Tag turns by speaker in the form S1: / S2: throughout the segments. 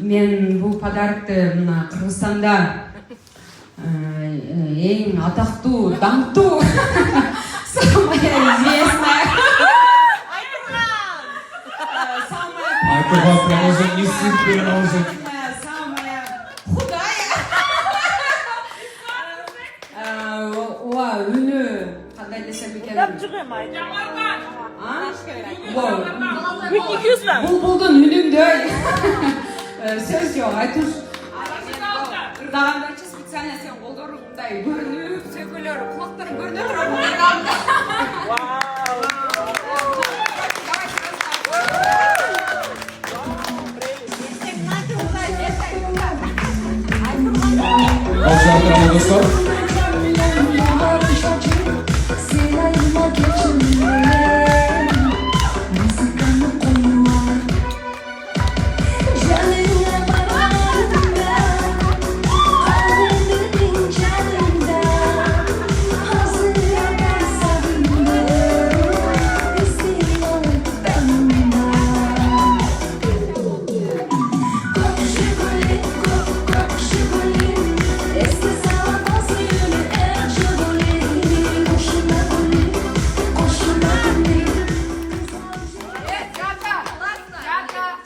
S1: мен бұл подарокты мына Кыргызстанда ең атақты, даңқты, самая известная.
S2: Айтуға прям уже не сын, прям уже.
S1: Самая худая. Үні қандай десем екен? Бұлбұлдың үнінде сөз жоқ, айтуш. Ырдағандарчы специально сен қолдары бұндай көрініп, сөкілер, құлақтарын көрініп тұрады.
S2: Алжандыралы достар.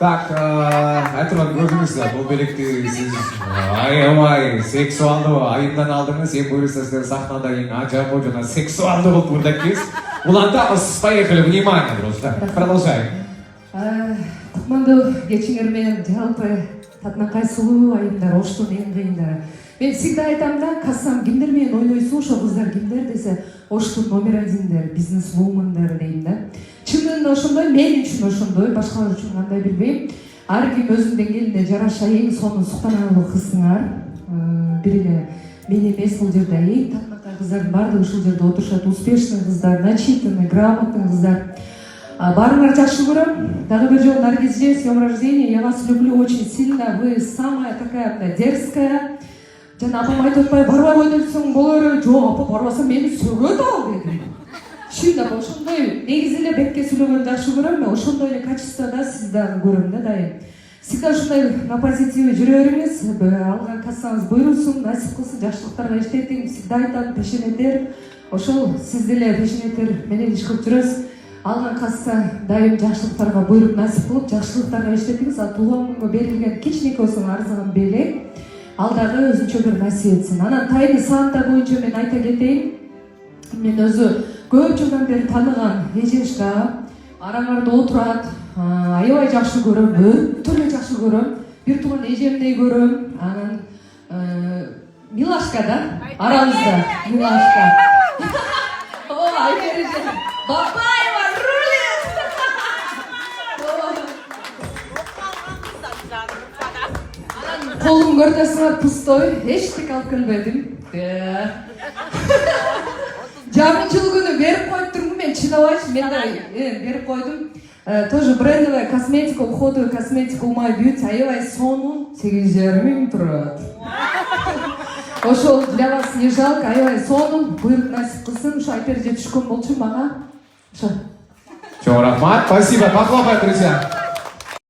S2: Так, айтылған көрдіңіздер, бұл белекті сіз аямай, сексуалды айымдан алдыңыз, ең көресіздер сахнада ең ажап жаңа сексуалды болып көрдәккіз. Уланда поехали, внимание, просто. Продолжаем.
S3: Құтманды кечиңермен жалпы татынакай сулуу айымдар, оштун эң кыйындары. Мен всегда айтам да, кассам кимдер менен ойнойсуң, ошол кыздар кимдер десе, оштун номер 1-дер, бизнес-вумендер дейм да. Чынында ошондой, мен үчүн ошондой, башкалар үчүн кандай билбейм. Ар ким өзүнүн деңгээлинде жараша эң сонун суктанарлык кызсыңар. Бир эле мен эмес, бул жерде эң татынакай кыздардын баардыгы ушул жерде отурушат. Успешный кыздар, начитанный, грамотный кыздар. Баарыңар жакшы көрөм. Дагы бир жолу Наргизже, с днём рождения. Я вас люблю очень сильно. Вы самая такая дерзкая. Жана апам айтып атпайбы, барбай кой десең болор. Жок, апа барбасам мени сөгөт ал деди. Чындап ошондой негизи эле бетке сүйлөгөндү жакшы көрөм. Мен ошондой эле качествода сизди көрөм да дайым. Всегда ушундай на позитиве жүрө бериңиз. Алган кассаңыз буйрулсун, насип кылсын, жакшылыктарга иштетиң. Всегда айтам, пешенетер. Ошол сиз деле пешенетер менен иш кылып жүрөсүз. Алган касса дайым жакшылыктарга буйруп насип кылып, жакшылыктарга иштетиңиз. Туулган күнгө берилген кичине болсо арзыган белек ал дагы өзүнчө бир насип этсин. Анан тайны сааттар боюнча мен айта кетейин. Мен өзү көп жылдан бери тааныган эжешка араңарда отурат. Аябай жакшы көрөм, өтө эле жакшы көрөм. Бир тууган эжемдей көрөм. Анан Милашка да, арабызда Милашка. О, Айгер эже. Бапаева рулит. Колум көрдөсүңөр пустой, эчтеке алып келбедим. Жарымчыл күнү берип коюп турмун, мен чыдабайчы, мен да берип койдум. Тоже брендовая косметика, уходовая косметика Умай Бьюти, аябай сонун 8,5 миң турат. Ошол для вас не жалко, аябай сонун, буйрук насип кылсын, ушу Айпер же түшкөн болчу мага. Ошо.
S2: Чоң рахмат, спасибо, похлопаем, друзья.